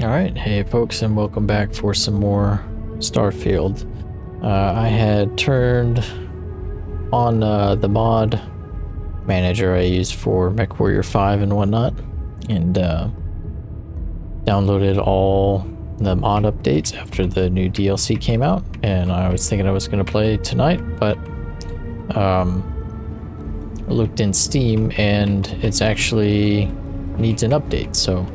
Alright, hey folks, and welcome back for some more Starfield. I had turned on the mod manager I use for MechWarrior 5 and whatnot, and downloaded all the mod updates after the new DLC came out, and I was thinking I was going to play tonight, but I looked in Steam and it's actually needs an update, so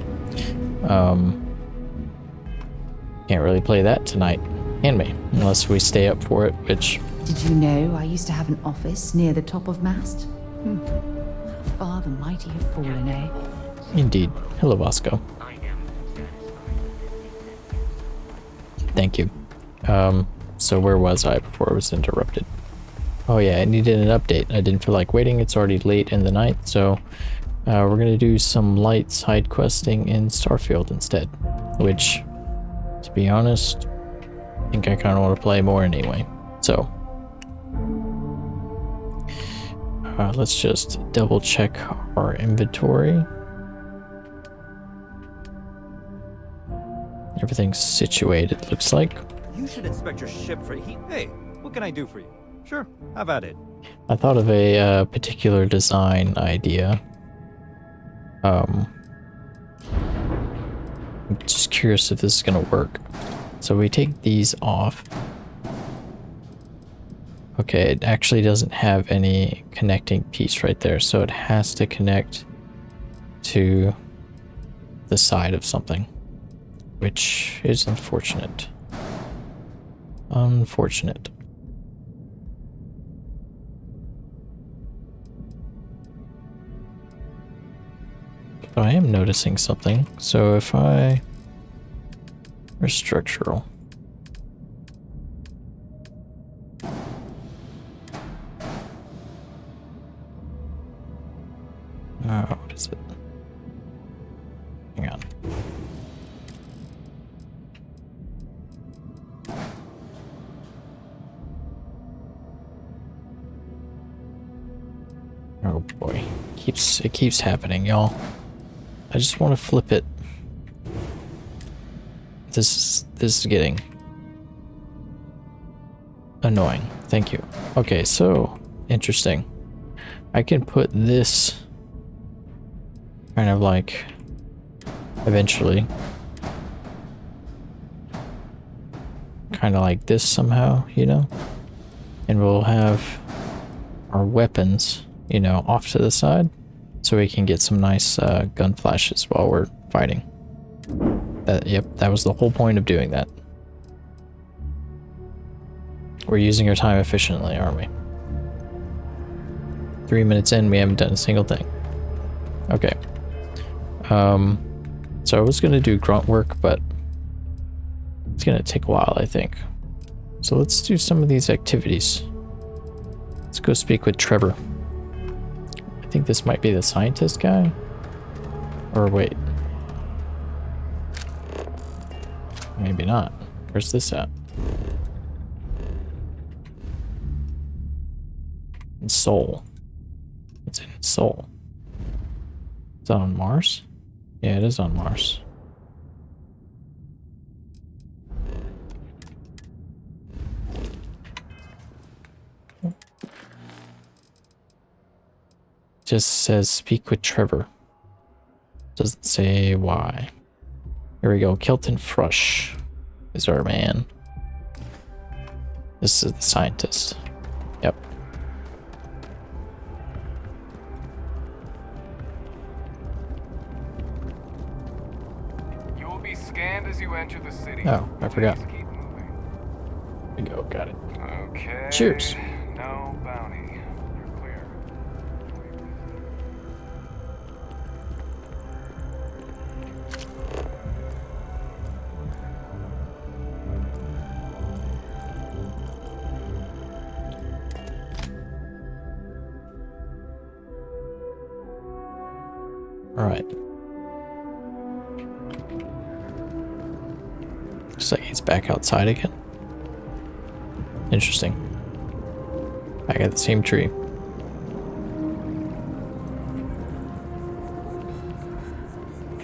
can't really play that tonight, can we? Unless we stay up for it, which... Did you know I used to have an office near the top of Mast? How far the mighty have fallen, eh? Indeed. Hello, Vasco. Thank you. So where was I before I was interrupted? Oh yeah, I needed an update. I didn't feel like waiting. It's already late in the night, so we're gonna do some light side questing in Starfield instead, which, to be honest, I think I kind of want to play more anyway. So let's just double check our inventory. Everything's situated, looks like. You should inspect your ship for heat. Hey, what can I do for you? Sure, have at it. I thought of a particular design idea. I'm just curious if this is gonna work. So we take these off. Okay, it actually doesn't have any connecting piece right there, so it has to connect to the side of something, which is unfortunate. Unfortunate. But I am noticing something. So if I... or structural. What is it? Hang on. Oh boy. It keeps happening, y'all. I just want to flip it. This is getting annoying. Thank you. Okay, so interesting. I can put this kind of like eventually kind of like this somehow, you know? And we'll have our weapons, you know, off to the side so we can get some nice gun flashes while we're fighting. Yep, that was the whole point of doing that. We're using our time efficiently, aren't we? 3 minutes in, we haven't done a single thing. Okay. So I was gonna do grunt work, but it's gonna take a while, I think. So let's do some of these activities. Let's go speak with Trevor. I think this might be the scientist guy. Or wait. Maybe not. Where's this at? In Seoul. It's in Seoul. Is that on Mars? Yeah, it is on Mars. Just says speak with Trevor. Doesn't say why. Here we go. Kelton Frush is our man. This is the scientist. Yep. You will be scanned as you enter the city. Oh, I forgot. Please keep moving. There we go. Got it. Okay. Cheers. No bounty. You're clear. All right. Looks like he's back outside again. Interesting. Back at the same tree.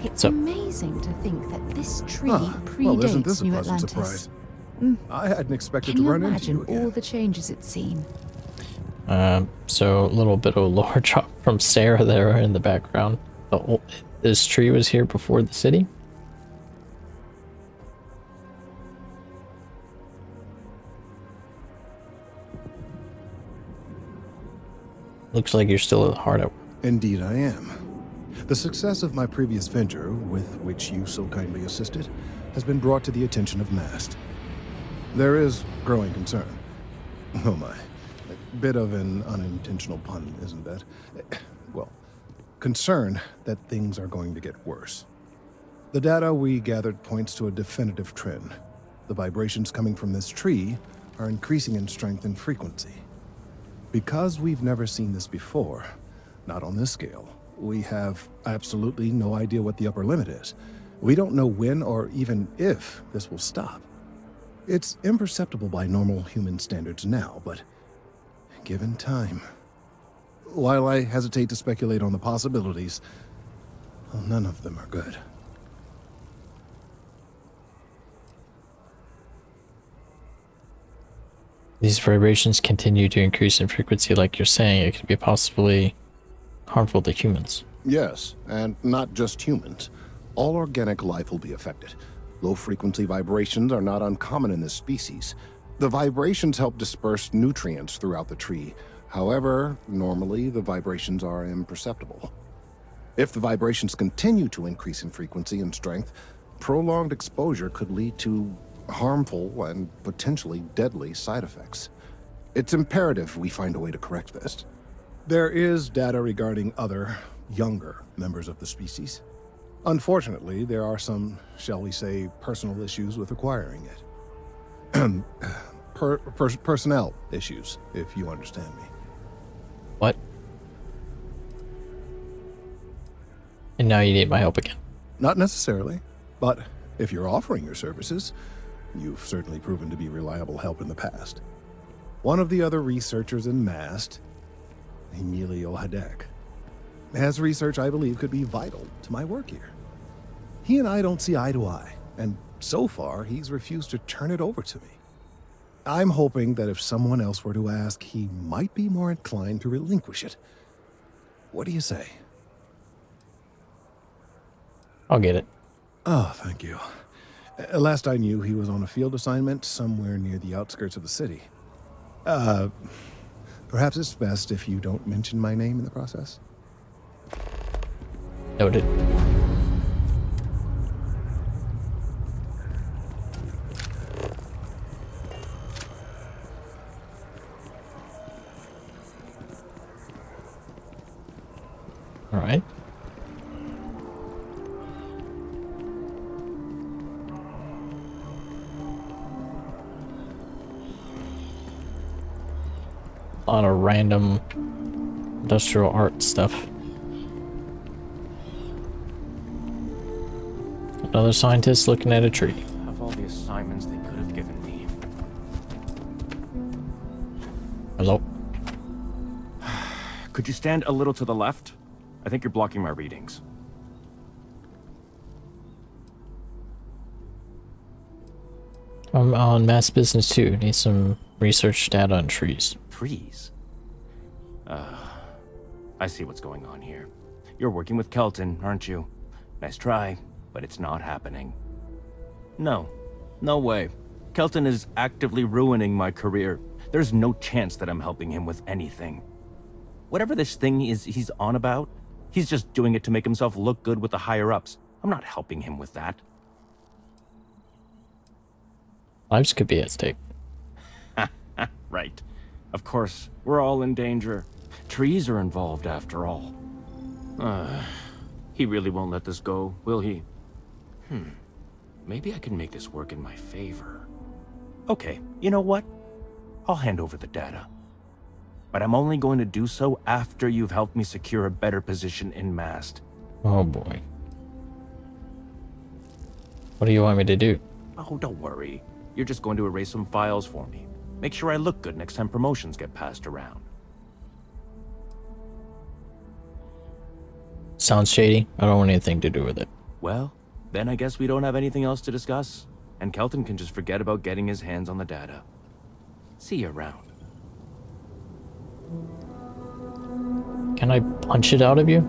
It's up? amazing convincing to think that this tree Huh. Well, isn't predates this a New pleasant Atlantis. surprise? I hadn't expected Can to you run into imagine you again. all the changes it's seen? So a little bit of a lore drop from Sarah there in the background. This tree was here before the city? Looks like you're still hard at work. Indeed I am. The success of my previous venture, with which you so kindly assisted, has been brought to the attention of Mast. There is growing concern. Oh my. A bit of an unintentional pun, isn't that? Well, concern that things are going to get worse. The data we gathered points to a definitive trend. The vibrations coming from this tree are increasing in strength and frequency. Because we've never seen this before, not on this scale, we have absolutely no idea what the upper limit is. We don't know when or even if this will stop. It's imperceptible by normal human standards now, but given time. While I hesitate to speculate on the possibilities, well, none of them are good. These vibrations continue to increase in frequency like you're saying. It could be possibly harmful to humans. Yes, and not just humans. All organic life will be affected. Low-frequency vibrations are not uncommon in this species. The vibrations help disperse nutrients throughout the tree. However, normally the vibrations are imperceptible. If the vibrations continue to increase in frequency and strength, prolonged exposure could lead to harmful and potentially deadly side effects. It's imperative we find a way to correct this. There is data regarding other, younger members of the species. Unfortunately, there are some, shall we say, personal issues with acquiring it. Personnel issues, if you understand me. What? And now you need my help again. Not necessarily, but if you're offering your services, you've certainly proven to be reliable help in the past. One of the other researchers in Mast, Emilio Hadek, has research I believe could be vital to my work here. He and I don't see eye to eye, and so far he's refused to turn it over to me. I'm hoping that if someone else were to ask, he might be more inclined to relinquish it. What do you say? I'll get it. Oh, thank you. Last I knew, he was on a field assignment somewhere near the outskirts of the city. Perhaps it's best if you don't mention my name in the process? Noted. All right. A lot of random industrial art stuff. Another scientist looking at a tree. Of all the assignments they could have given me. Hello. Could you stand a little to the left? I think you're blocking my readings. I'm on mass business too. Need some research data on trees. Trees? I see what's going on here. You're working with Kelton, aren't you? Nice try, but it's not happening. No. No way. Kelton is actively ruining my career. There's no chance that I'm helping him with anything. Whatever this thing is he's on about, he's just doing it to make himself look good with the higher-ups. I'm not helping him with that. Lives could be at stake. Right. Of course, we're all in danger. Trees are involved after all. He really won't let this go, will he? Maybe I can make this work in my favor. Okay, you know what? I'll hand over the data. But I'm only going to do so after you've helped me secure a better position in Mast. Oh boy. What do you want me to do? Oh, don't worry. You're just going to erase some files for me. Make sure I look good next time promotions get passed around. Sounds shady. I don't want anything to do with it. Well, Then I guess we don't have anything else to discuss, and Kelton can just forget about getting his hands on the data. See you around. Can I punch it out of you?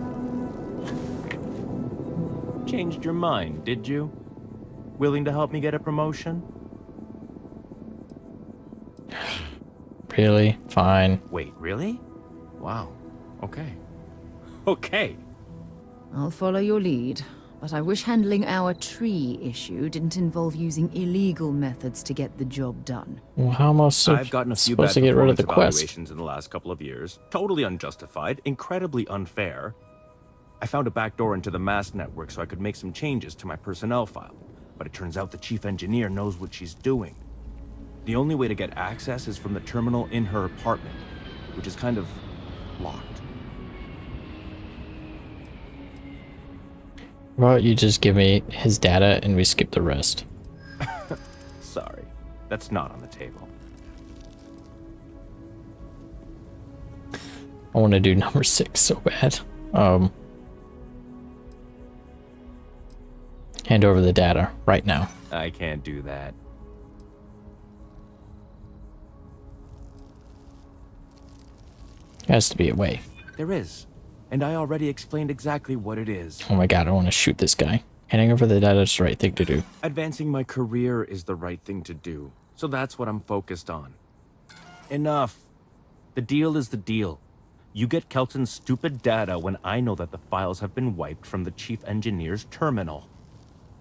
Changed your mind, did you? Willing to help me get a promotion? Really? Fine. Wait, really? Wow. Okay. Okay. I'll follow your lead, but I wish handling our tree issue didn't involve using illegal methods to get the job done. Well, how am I I've gotten a few bad supposed to get rid of the performance quest? evaluations in the last couple of years. Totally unjustified, incredibly unfair. I found a backdoor into the MAST network so I could make some changes to my personnel file. But it turns out the chief engineer knows what she's doing. The only way to get access is from the terminal in her apartment, which is kind of locked. Well, you just give me his data and we skip the rest. Sorry, that's not on the table. I want to do number 6 so bad. Hand over the data right now. I can't do that. Has to be a way. There is, and I already explained exactly what it is. Oh my god, I want to shoot this guy. Handing over the data is the right thing to do. Advancing my career is the right thing to do, so that's what I'm focused on. Enough. The deal is the deal. You get Kelton's stupid data when I know that the files have been wiped from the chief engineer's terminal.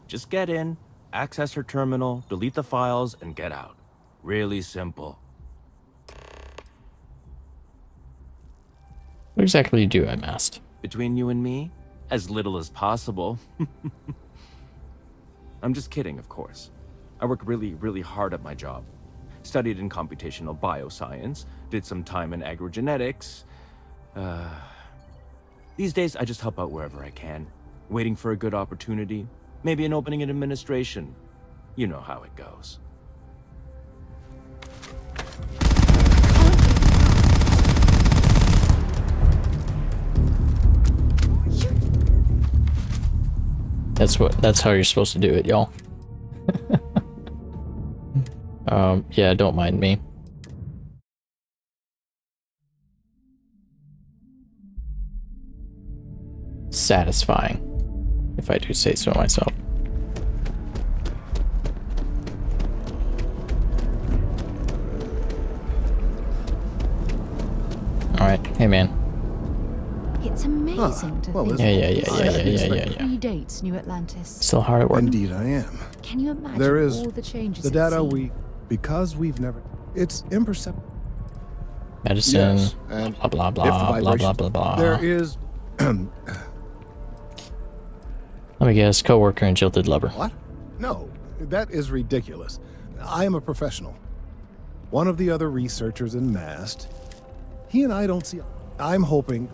Just get in, access her terminal, delete the files, and get out. Really simple. What exactly do I mast? Between you and me, as little as possible. I'm just kidding, of course. I work really, really hard at my job. Studied in computational bioscience, did some time in agrogenetics. These days, I just help out wherever I can, waiting for a good opportunity, maybe an opening in administration. You know how it goes. That's how you're supposed to do it, y'all. Yeah, don't mind me. Satisfying, if I do say so myself. Alright, hey man. It's amazing to well, think Yeah. predates New Atlantis. Still hard at work. Indeed I am. Can you imagine There is all the changes the it's data seen? because we've never... It's imperceptible. Medicine, Yes, and blah blah if the blah blah blah vibrations- blah blah. There is... Let me guess, coworker and jilted lover. What? No, that is ridiculous. I am a professional. One of the other researchers in MAST. He and I don't see... I'm hoping...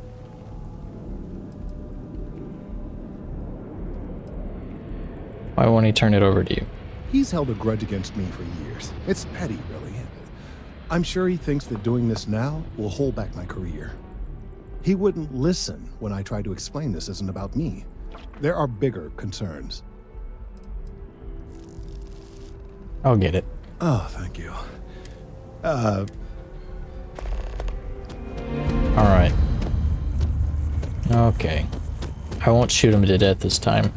Why won't he turn it over to you? He's held a grudge against me for years. It's petty, really. I'm sure he thinks that doing this now will hold back my career. He wouldn't listen when I tried to explain this isn't about me. There are bigger concerns. I'll get it. Oh, thank you. Alright. Okay. I won't shoot him to death this time.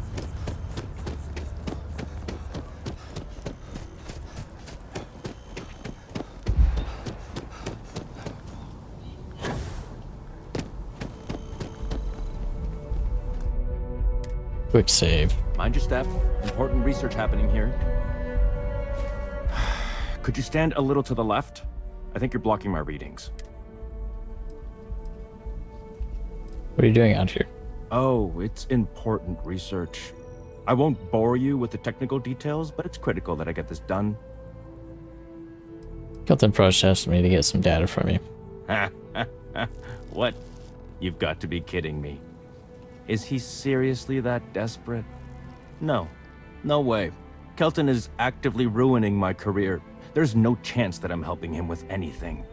Quick save. Mind your step. Important research happening here. Could you stand a little to the left? I think you're blocking my readings. What are you doing out here? Oh, it's important research. I won't bore you with the technical details, but it's critical that I get this done. Kelton Frost asked me to get some data from you. What? You've got to be kidding me. Is he seriously that desperate? No. No way. Kelton is actively ruining my career. There's no chance that I'm helping him with anything.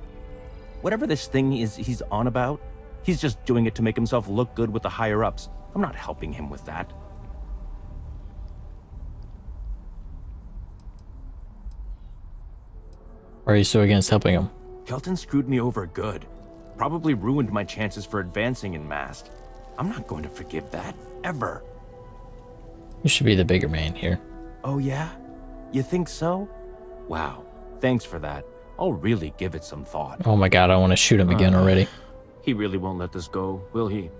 Whatever this thing is he's on about, he's just doing it to make himself look good with the higher-ups. I'm not helping him with that. Or are you so against helping him? Kelton screwed me over good. Probably ruined my chances for advancing in Mast. I'm not going to forgive that, ever. You should be the bigger man here. Oh yeah? You think so? Wow, thanks for that. I'll really give it some thought. Oh my god, I want to shoot him again already. He really won't let this go, will he?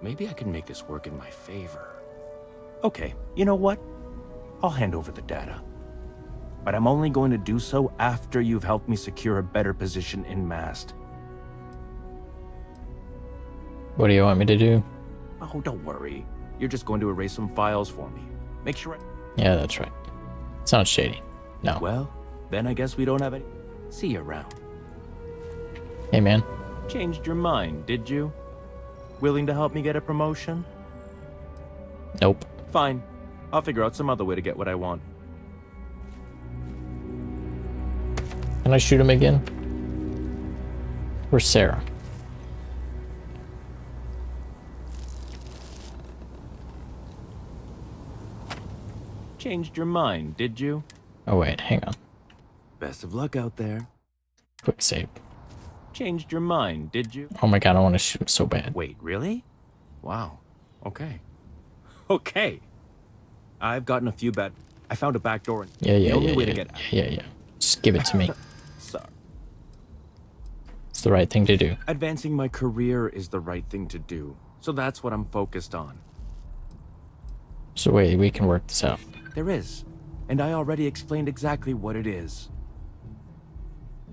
Maybe I can make this work in my favor. Okay, you know what? I'll hand over the data. But I'm only going to do so after you've helped me secure a better position in Mast. What do you want me to do? Oh, don't worry. You're just going to erase some files for me. Make sure Yeah, that's right. Sounds shady. No. Well, then I guess we don't have any... See you around. Hey, man. Changed your mind, did you? Willing to help me get a promotion? Nope. Fine. I'll figure out some other way to get what I want. Can I shoot him again? Where's Sarah? Changed your mind, did you? Oh, wait. Hang on. Best of luck out there. Quick save. Changed your mind, did you? Oh my god, I want to shoot him so bad. Wait, really? Wow. Okay. Okay. I've gotten a few bad... I found a back door. Yeah, The only way to get... yeah. Just give it to me. Sorry. It's the right thing to do. Advancing my career is the right thing to do. So that's what I'm focused on. So wait, we can work this out. There is. And I already explained exactly what it is.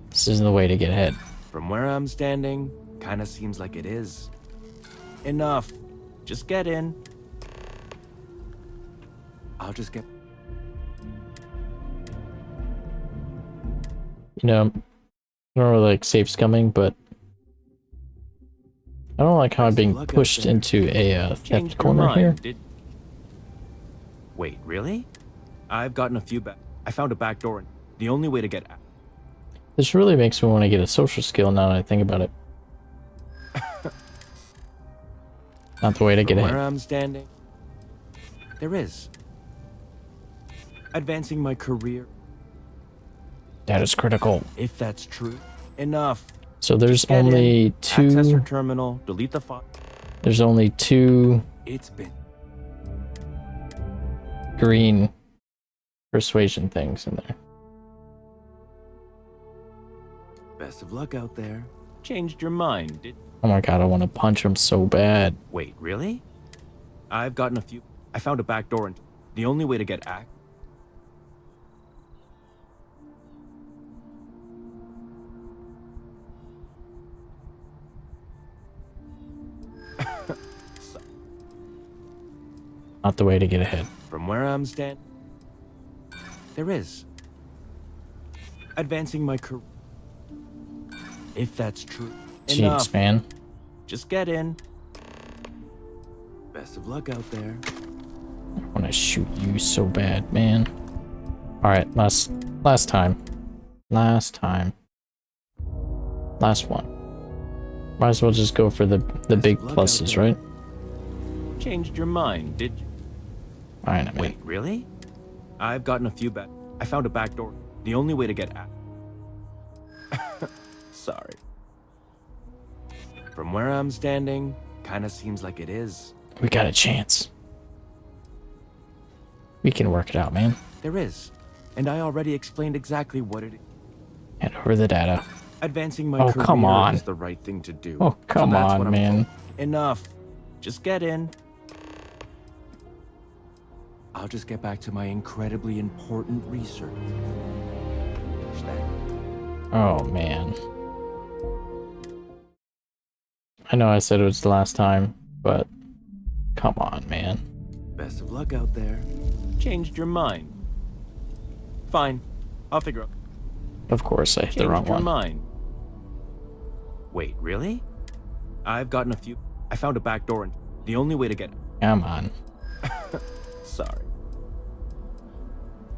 This isn't the way to get ahead. From where I'm standing, kinda seems like it is. Enough. Just get in. I'll just get... You know, I don't really like safe scumming, but I don't like how I'm being pushed into a theft corner here. Wait, really? I've gotten a few back... I found a back door. The only way to get... This really makes me want to get a social skill now that I think about it. Not the way to get From ahead. where I'm standing, there is. Advancing my career, That is critical. if that's true. Enough. So there's Just get only in, access your two. terminal, delete the file. There's only two It's been... green persuasion things in there. Best of luck out there. Changed your mind, did... Oh my god, I want to punch him so bad. Wait, really? I've gotten a few... I found a back door. The only way to get act... Not the way to get ahead. From where I'm standing, there is. Advancing my career, if that's true. Jeez, Enough. man. Just get in. Best of luck out there. I want to shoot you so bad, man. Alright, last time. Last one. Might as well just go for the big of luck out pluses, there. right? Changed your mind, did you? Alright, man. Wait, really? I've gotten a few back. I found a back door. The only way to get out. Sorry. From where I'm standing, kinda seems like it is. We got a chance. We can work it out, man. There is. And I already explained exactly what it is. Hand over the data. Advancing my Oh, career come on. is the right thing to do. Oh, come that's on, what I'm man. Enough. Just get in. I'll just get back to my incredibly important research. Then. Oh, man. I know I said it was the last time, but come on, man. Best of luck out there. Changed your mind. Fine. I'll figure out. Of course, I hit the Changed wrong your one. mind. Wait, really? I've gotten a few. I found a back door. The only way to get... Come on. Sorry.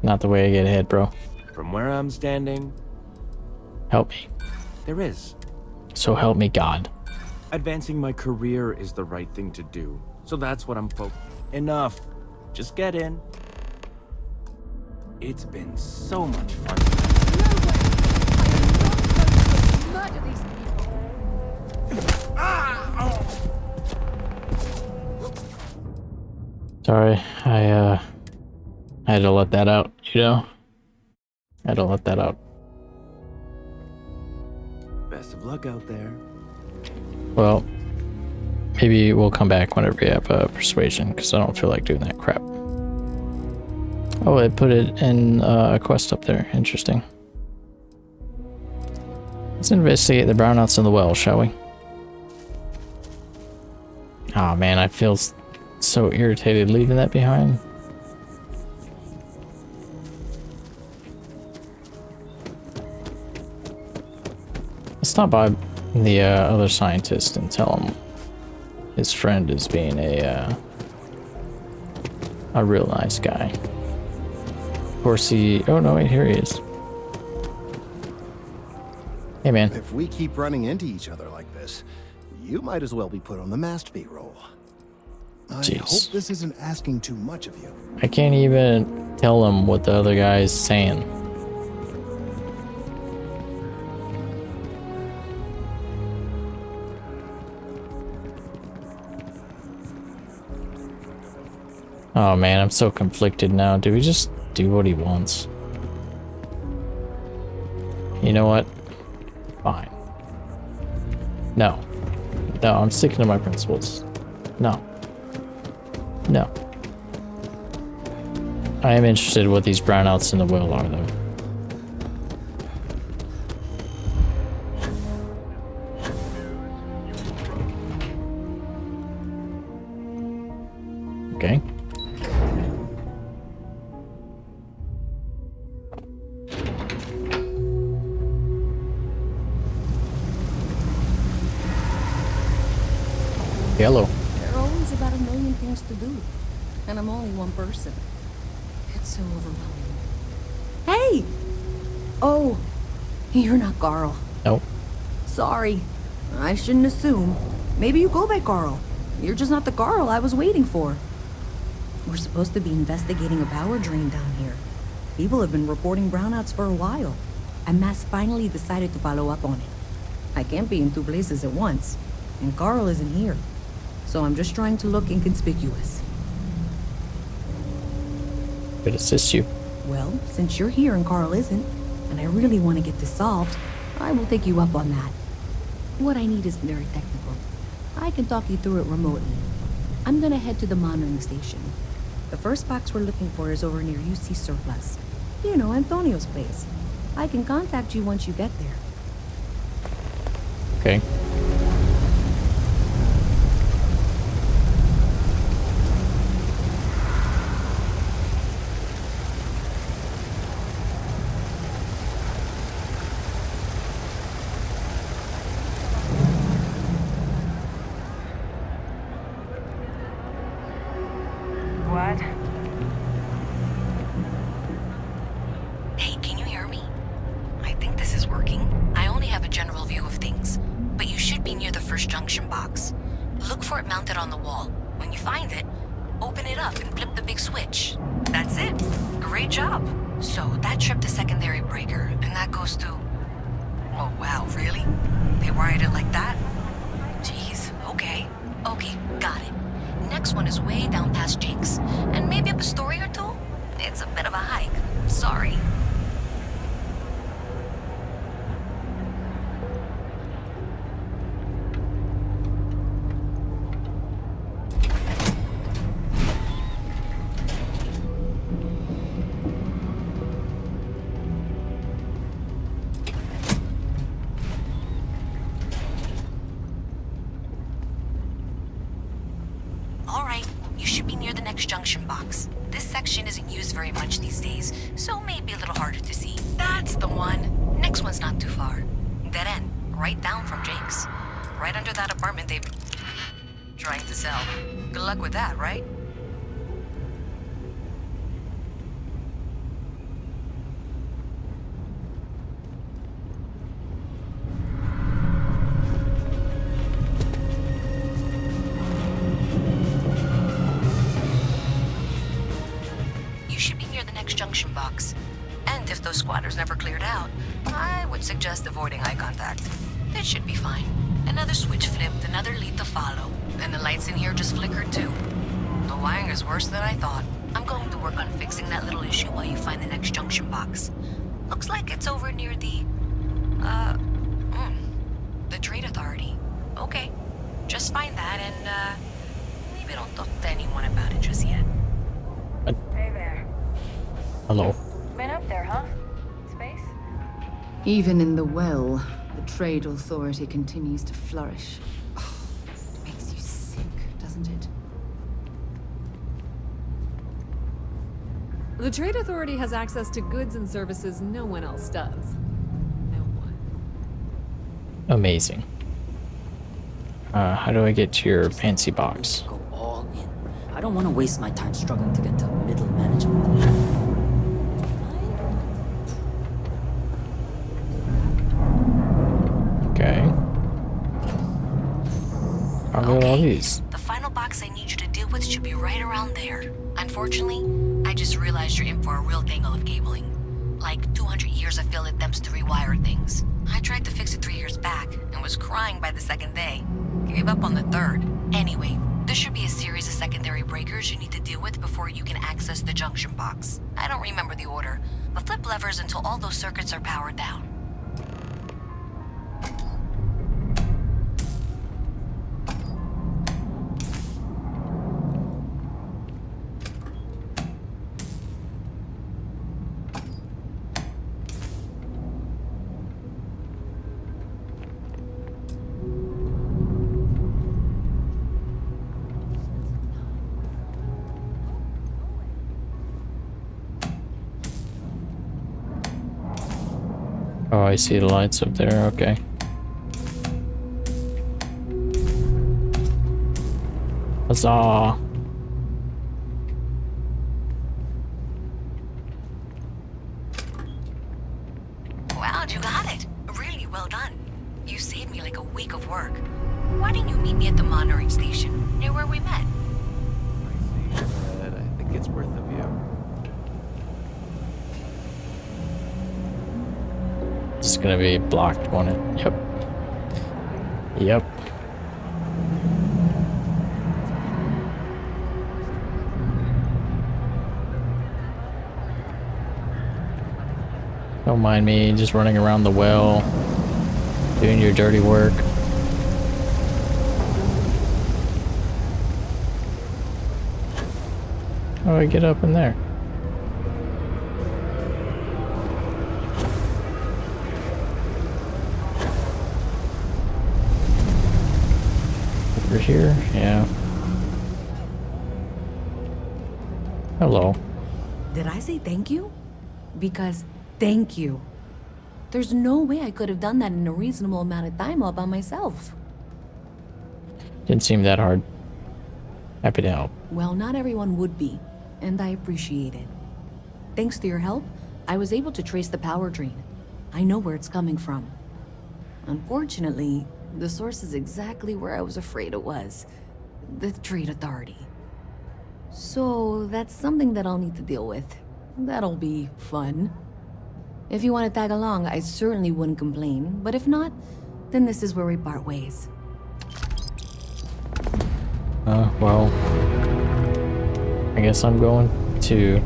Not the way to get ahead, bro. From where I'm standing, Help me. there is. So help me God. Advancing my career is the right thing to do. So that's what I'm focused. Enough. Just get in. It's been so much fun. murder these people. Sorry, I had to let that out, you know? I had to let that out. Best of luck out there. Well, maybe we'll come back whenever we have persuasion, because I don't feel like doing that crap. Oh, I put it in a quest up there. Interesting. Let's investigate the brownouts in the well, shall we? Oh man, I feel so irritated leaving that behind. Let's stop by the other scientist and tell him his friend is being a real nice guy. Of course he... Oh no, wait, here he is. Hey man. If we keep running into each other like this, you might as well be put on the masterpiece roll. I Jeez. hope this isn't asking too much of you. I can't even tell him what the other guy is saying. Oh man, I'm so conflicted now. Do we just do what he wants? You know what? Fine. No. No, I'm sticking to my principles. No. No. I am interested in what these brownouts in the well are, though. Okay. Yellow. There are always about a million things to do, and I'm only one person. It's so overwhelming. Hey! Oh, you're not Carl. Nope. Sorry. I shouldn't assume. Maybe you go by Carl. You're just not the Carl I was waiting for. We're supposed to be investigating a power drain down here. People have been reporting brownouts for a while, and Mass finally decided to follow up on it. I can't be in two places at once, and Carl isn't here. So I'm just trying to look inconspicuous. Could assist you. Well, since you're here and Carl isn't, and I really want to get this solved, I will take you up on that. What I need isn't very technical. I can talk you through it remotely. I'm gonna head to the monitoring station. The first box we're looking for is over near UC Surplus. You know, Antonio's place. I can contact you once you get there. Okay. What? Hey, can you hear me? I think this is working. I only have a general view of things, but you should be near the first junction box. Look for it mounted on the wall. When you find it, open it up and flip the big switch. That's it. Great job. So that tripped the secondary breaker, and that goes to... Oh wow, really? They wired it like that? Jeez, okay. Okay, got it. Next one is way down past Jake's, and maybe up a story or two? It's a bit of a hike. Sorry. Alright, you should be near the next junction box. This section isn't used very much these days, so maybe a little harder to see. That's the one. Next one's not too far. Dead end, right down from Jake's. Right under that apartment they've been trying to sell. Good luck with that, right? You should be near the next junction box. And if those squatters never cleared out, I would suggest avoiding eye contact. It should be fine. Another switch flipped, another lead to follow, and the lights in here just flickered too. The wiring is worse than I thought. I'm going to work on fixing that little issue while you find the next junction box. Looks like it's over near the Trade Authority. Okay, just find that and, maybe don't talk to anyone about it just yet. Hey there. Hello. Been up there, huh? Space? Even in the well, the Trade Authority continues to flourish. It makes you sick, doesn't it? The Trade Authority has access to goods and services no one else does. No one. Amazing. How do I get to your fancy box? Go all in. I don't want to waste my time struggling to get to middle management. Okay. How about all these? The final box I need you to deal with should be right around there. Unfortunately, I just realized you're in for a real tangle of cabling. Like 200 years of failed attempts to rewire things. I tried to fix it 3 years back and was crying by the second day. Gave up on the third. Anyway, there should be a series of secondary breakers you need to deal with before you can access the junction box. I don't remember the order, but flip levers until all those circuits are powered down. Oh, I see the lights up there. Okay. Huzzah! Wow, you got it. Really well done. You saved me like a week of work. Why didn't you meet me at the monitoring station, near where we met? I see, but I think it's worth a view. It's gonna be blocked, won't it? Yep. Yep. Don't mind me just running around the well, doing your dirty work. How do I get up in there? Over here? Yeah. Hello. Did I say thank you? Because thank you. There's no way I could have done that in a reasonable amount of time all by myself. Didn't seem that hard. Happy to help. Well, not everyone would be, and I appreciate it. Thanks to your help, I was able to trace the power drain. I know where it's coming from. Unfortunately, the source is exactly where I was afraid it was. The Trade Authority. So, that's something that I'll need to deal with. That'll be fun. If you want to tag along, I certainly wouldn't complain, but if not, then this is where we part ways. Well, I guess I'm going to...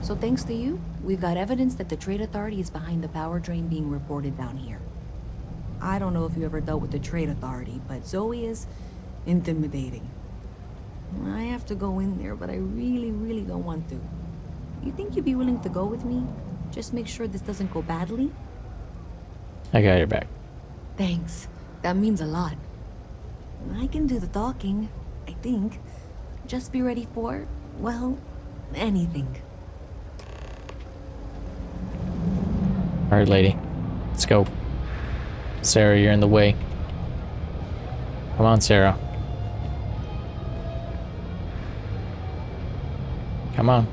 So thanks to you, we've got evidence that the Trade Authority is behind the power drain being reported down here. I don't know if you ever dealt with the Trade Authority, but Zoe is intimidating. I have to go in there, but I really don't want to. You think you'd be willing to go with me? Just make sure this doesn't go badly? I got your back. Thanks. That means a lot. I can do the talking, I think. Just be ready for, well, anything. Alright, lady. Let's go. Sarah, you're in the way. Come on, Sarah. Come on.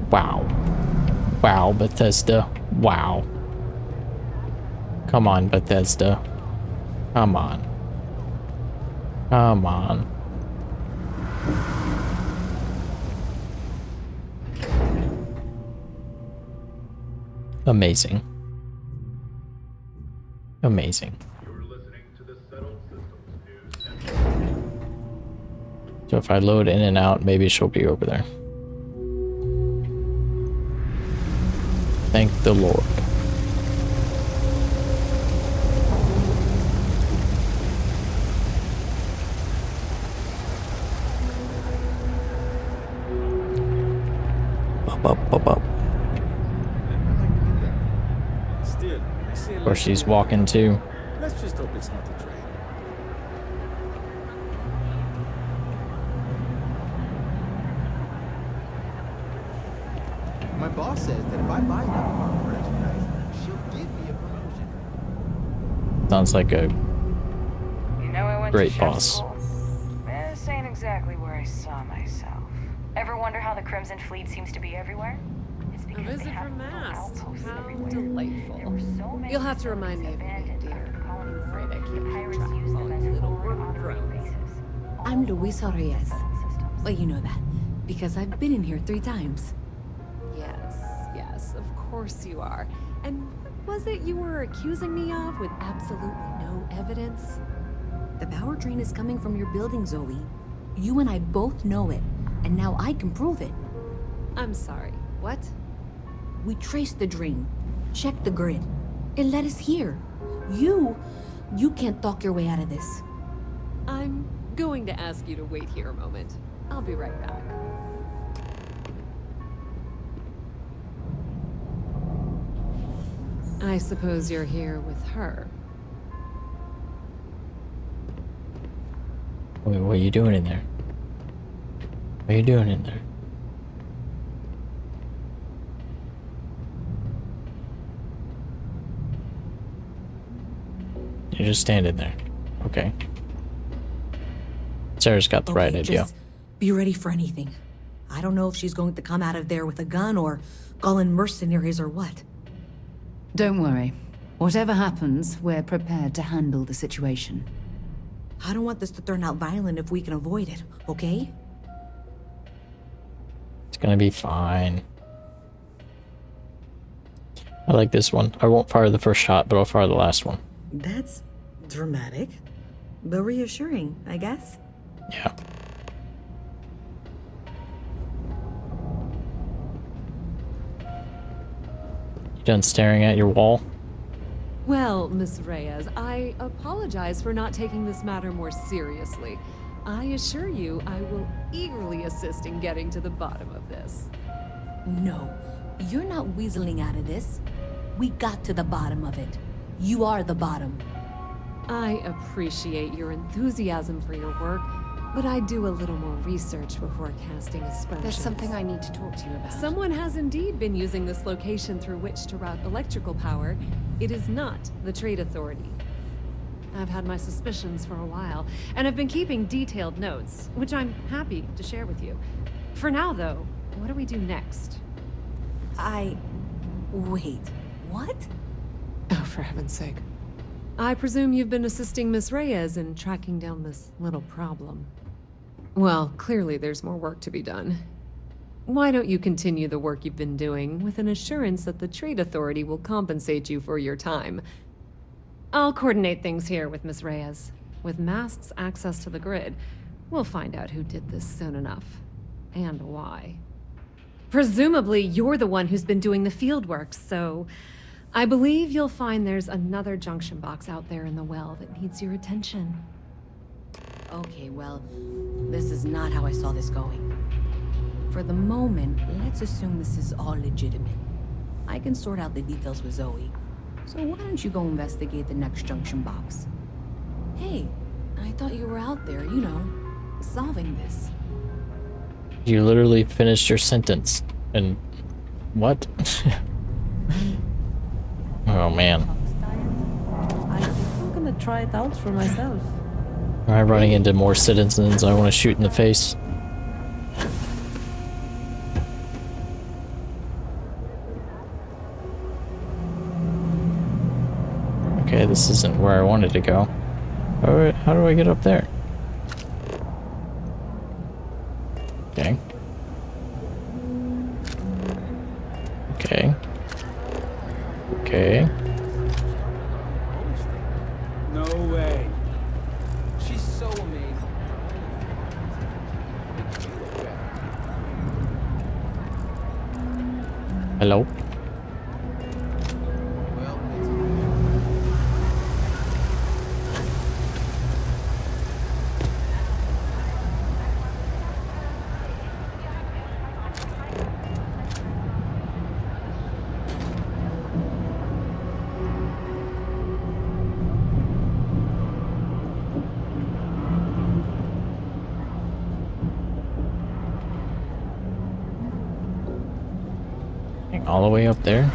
Wow. Wow, Bethesda. Wow. Come on, Bethesda. Come on. Come on. Amazing. Amazing. So if I load in and out, maybe she'll be over there. Thank the Lord. Up. Still, I see a Or she's walking too. Let's just hope it's not a train. My boss says that if I buy enough car merchandise, she'll give me a promotion. Sounds like a You know, I went great to chef boss. school. This ain't exactly where I saw myself. Ever wonder how the Crimson Fleet seems to be everywhere? It's A because they visit have from little Mast. outposts How everywhere. delightful. There were so many You'll have to remind me of me, abandoned dear. after the colony I'm war. afraid I The can't keep pirates track used of all them as your little forward work operating drones. bases. I'm All Luisa over the Reyes. battle systems. Well, you know that, because I've been in here 3 times. Yes, of course you are. And what was it you were accusing me of with absolutely no evidence? The power drain is coming from your building, Zoe. You and I both know it, and now I can prove it. I'm sorry, what? We traced the drain, checked the grid. It led us here. You can't talk your way out of this. I'm going to ask you to wait here a moment. I'll be right back. I suppose you're here with her. Wait, what are you doing in there? What are you doing in there? You're just standing there. Okay. Sarah's got the right idea. Just be ready for anything. I don't know if she's going to come out of there with a gun or call in mercenaries or what. Don't worry. Whatever happens, we're prepared to handle the situation. I don't want this to turn out violent if we can avoid it, okay? It's gonna be fine. I like this one. I won't fire the first shot, but I'll fire the last one. That's dramatic, but reassuring, I guess. Yeah. You done staring at your wall? Well, Miss Reyes, I apologize for not taking this matter more seriously. I assure you I will eagerly assist in getting to the bottom of this. No, you're not weaseling out of this. We got to the bottom of it. You are the bottom. I appreciate your enthusiasm for your work, but I do a little more research before casting aspersions. There's something I need to talk to you about. Someone has indeed been using this location through which to route electrical power. It is not the Trade Authority. I've had my suspicions for a while, and have been keeping detailed notes, which I'm happy to share with you. For now, though, what do we do next? Wait, what? Oh, for heaven's sake. I presume you've been assisting Miss Reyes in tracking down this little problem. Well, clearly there's more work to be done. Why don't you continue the work you've been doing with an assurance that the Trade Authority will compensate you for your time? I'll coordinate things here with Miss Reyes. With Mast's access to the grid, we'll find out who did this soon enough. And why. Presumably, you're the one who's been doing the field work, so I believe you'll find there's another junction box out there in the well that needs your attention. Okay, well, this is not how I saw this going. For the moment, let's assume this is all legitimate. I can sort out the details with Zoe. So why don't you go investigate the next junction box? Hey, I thought you were out there, you know, solving this. You literally finished your sentence. And what? Oh man. I think I'm gonna try it out for myself. Am I running into more citizens I want to shoot in the face? this isn't where I wanted to go. How do I get up there? Okay. Okay. Okay. No way. She's so amazing. Hello? Well, All the way up there?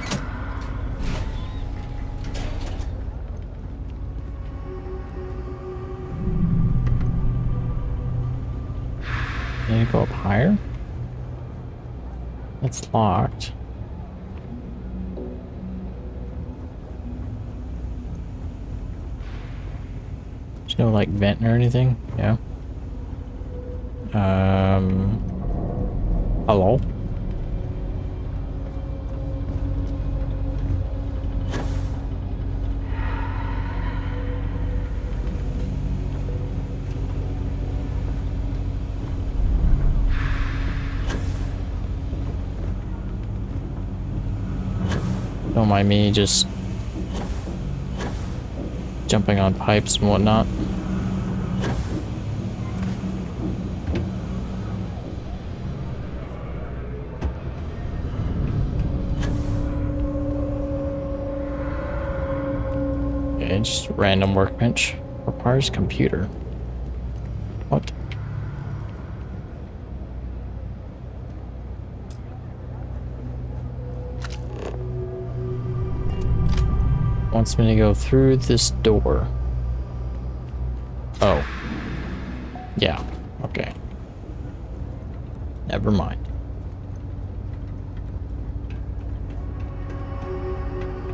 Need to go up higher? That's locked. There's no like vent or anything? Yeah. Hello? Don't mind me just jumping on pipes and whatnot. Okay, just random workbench. Requires computer. What? Wants me to go through this door. Oh. Yeah, okay. Never mind.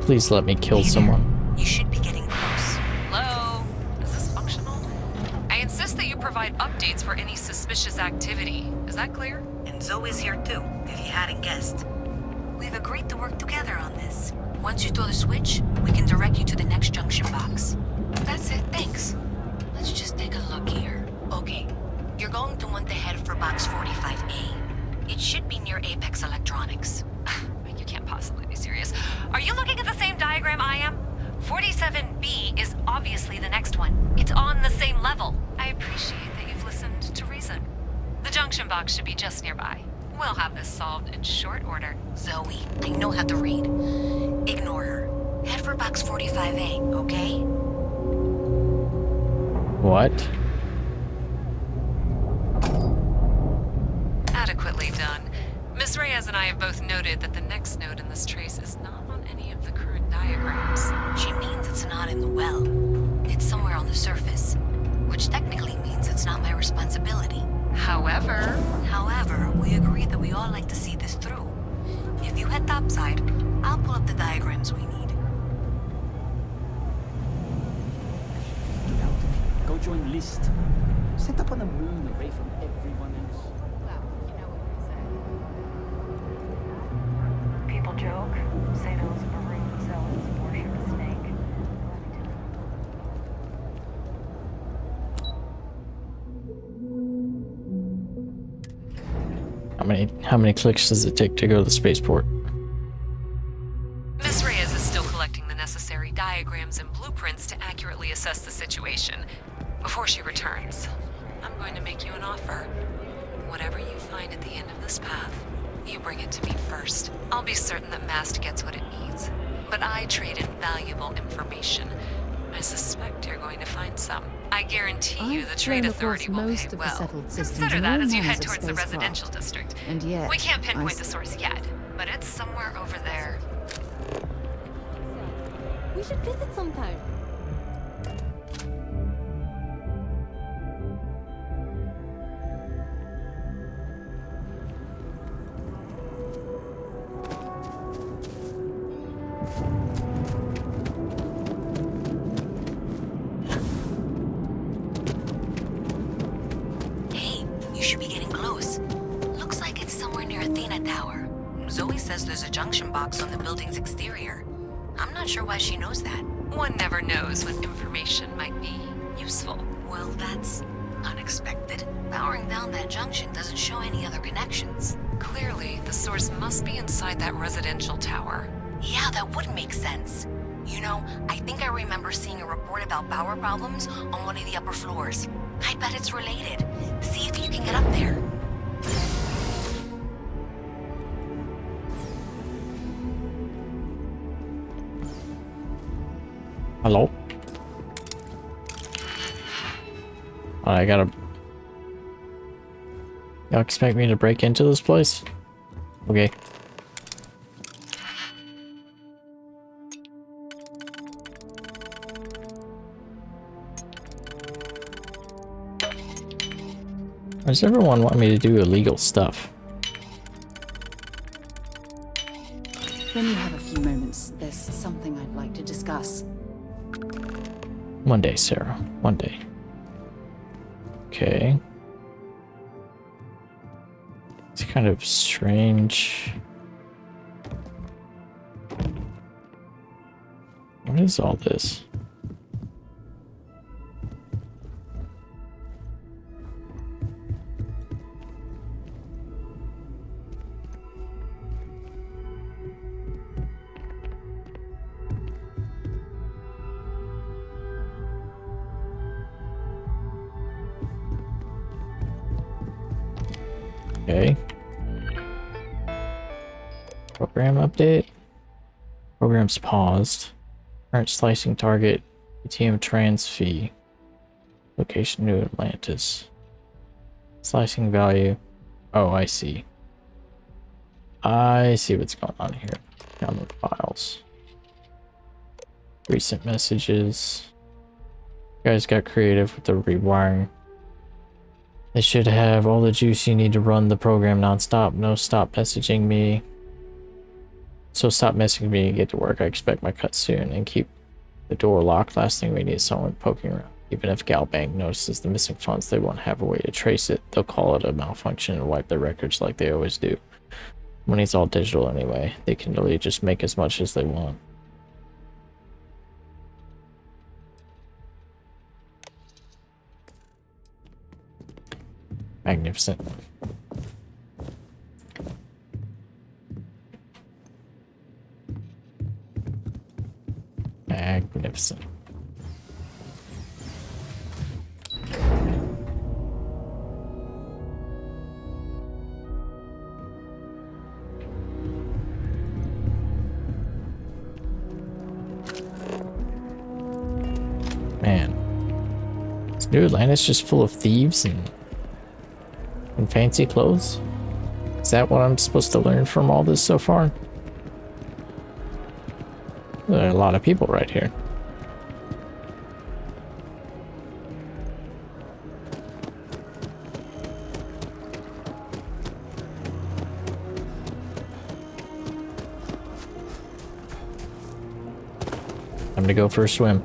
Please let me kill someone. You should be getting close. Hello? Is this functional? I insist that you provide updates for any suspicious activity. Is that clear? And Zoe's here too, if you hadn't guessed. We've agreed to work together on this. Once you throw the switch, we can direct you to the next junction box. That's it, thanks. Let's just take a look here. Okay, you're going to want to head for box 45A. It should be near Apex Electronics. You can't possibly be serious. Are you looking at the same diagram I am? 47B is obviously the next one. It's on the same level. I appreciate that you've listened to reason. The junction box should be just nearby. We'll have this solved in short order. Zoe, I know how to read. Ignore her. Head for box 45A, okay? What? Adequately done. Miss Reyes and I have both noted that the next node in this trace is not on any of the current diagrams. She means it's not in the well. It's somewhere on the surface. Which technically means it's not my responsibility. However, we agreed that we all like to see this through. If you head topside, I'll pull up the diagrams we need. Go join List. Set up on the moon away from everyone else. People joke, say those maroon zealots worship a snake. How many clicks does it take to go to the spaceport? Miss Reyes is still collecting the necessary diagrams and blueprints to accurately assess the situation. Before she returns, I'm going to make you an offer. Whatever you find at the end of this path, you bring it to me first. I'll be certain that Mast gets what it needs. But I trade in valuable information. I suspect you're going to find some. I guarantee you the Trade Authority will pay well. Consider that as you head towards the residential district. And yet, we can't pinpoint the source yet, but it's somewhere over there. We should visit sometime. says there's a junction box on the building's exterior. I'm not sure why she knows that. One never knows when information might be useful. Well, that's unexpected. Powering down that junction doesn't show any other connections. Clearly, the source must be inside that residential tower. Yeah, that would make sense. You know, I think I remember seeing a report about power problems on one of the upper floors. I bet it's related. See if you can get up there. Hello? I gotta... Y'all expect me to break into this place? Okay. Why does everyone want me to do illegal stuff? When you have a few moments, there's something I'd like to discuss. One day, Sarah. One day. Okay. It's kind of strange. What is all this? Okay. Program update. Program's paused. Current slicing target. ATM trans fee. Location New Atlantis. Slicing value. Oh, I see. I see what's going on here. Download files. Recent messages. You guys got creative with the rewiring. They should have all the juice you need to run the program non-stop. No stop messaging me. So stop messaging me and get to work. I expect my cut soon. And keep the door locked. Last thing we need is someone poking around. Even if Galbank notices the missing funds, they won't have a way to trace it. They'll call it a malfunction and wipe their records like they always do. Money's all digital anyway. They can really just make as much as they want. Magnificent. Magnificent. Man. Is New Atlantis just full of thieves and fancy clothes? Is that what I'm supposed to learn from all this so far? There are a lot of people right here. Time to go for a swim.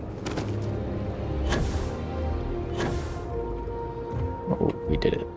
Oh, we did it.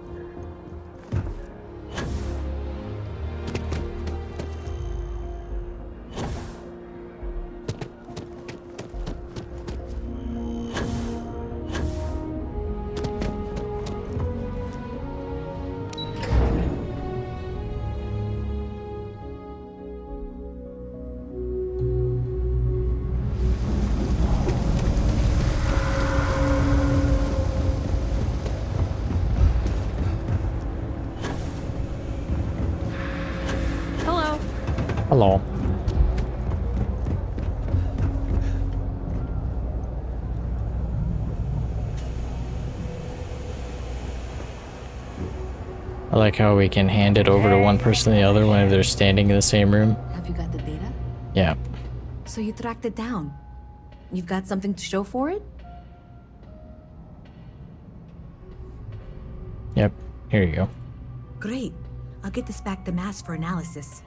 Hello. I like how we can hand it over to one person or the other when they're standing in the same room. Have you got the data? Yeah. So you tracked it down. You've got something to show for it? Yep. Here you go. Great. I'll get this back to Mass for analysis.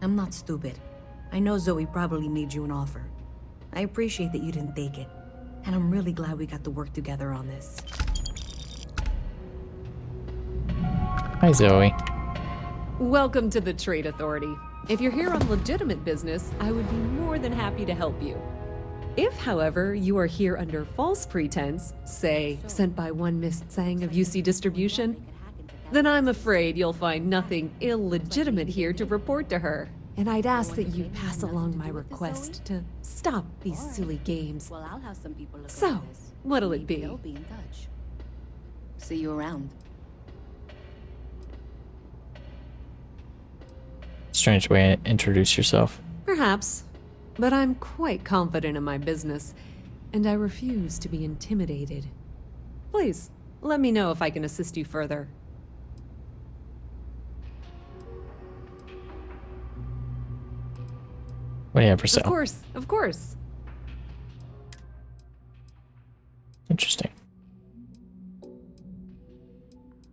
I'm not stupid. I know Zoe probably made you an offer. I appreciate that you didn't take it. And I'm really glad we got to work together on this. Hi, Zoe. Welcome to the Trade Authority. If you're here on legitimate business, I would be more than happy to help you. If, however, you are here under false pretense, say, sent by one Miss Tsang of UC Distribution, then I'm afraid you'll find nothing illegitimate here to report to her. And I'd ask that you pass along my request to stop these silly games. Well, I'll have some people look So, at this. what'll it Maybe be? they'll be in touch. See you around. Strange way to introduce yourself. Perhaps, but I'm quite confident in my business, and I refuse to be intimidated. Please, let me know if I can assist you further. What do you have for sale? Of course. Interesting.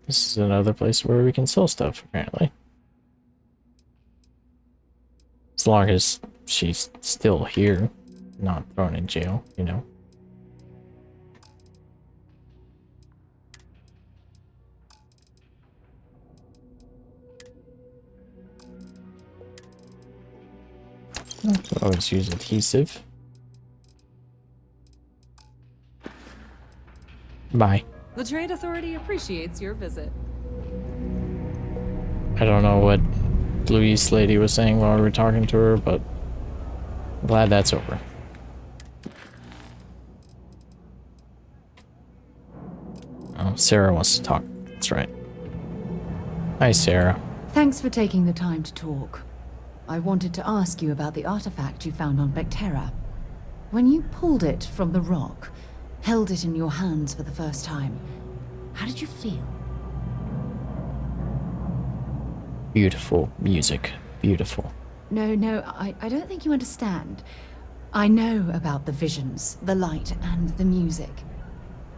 This is another place where we can sell stuff, apparently. As long as she's still here, not thrown in jail, you know. Always use adhesive. Bye. The Trade Authority appreciates your visit. I don't know what Louise lady was saying while we were talking to her, but I'm glad that's over. Oh, Sarah wants to talk. That's right. Hi, Sarah. Thanks for taking the time to talk. I wanted to ask you about the artifact you found on Bactera. When you pulled it from the rock, held it in your hands for the first time, how did you feel? Beautiful music. Beautiful. No, I don't think you understand. I know about the visions, the light, and the music.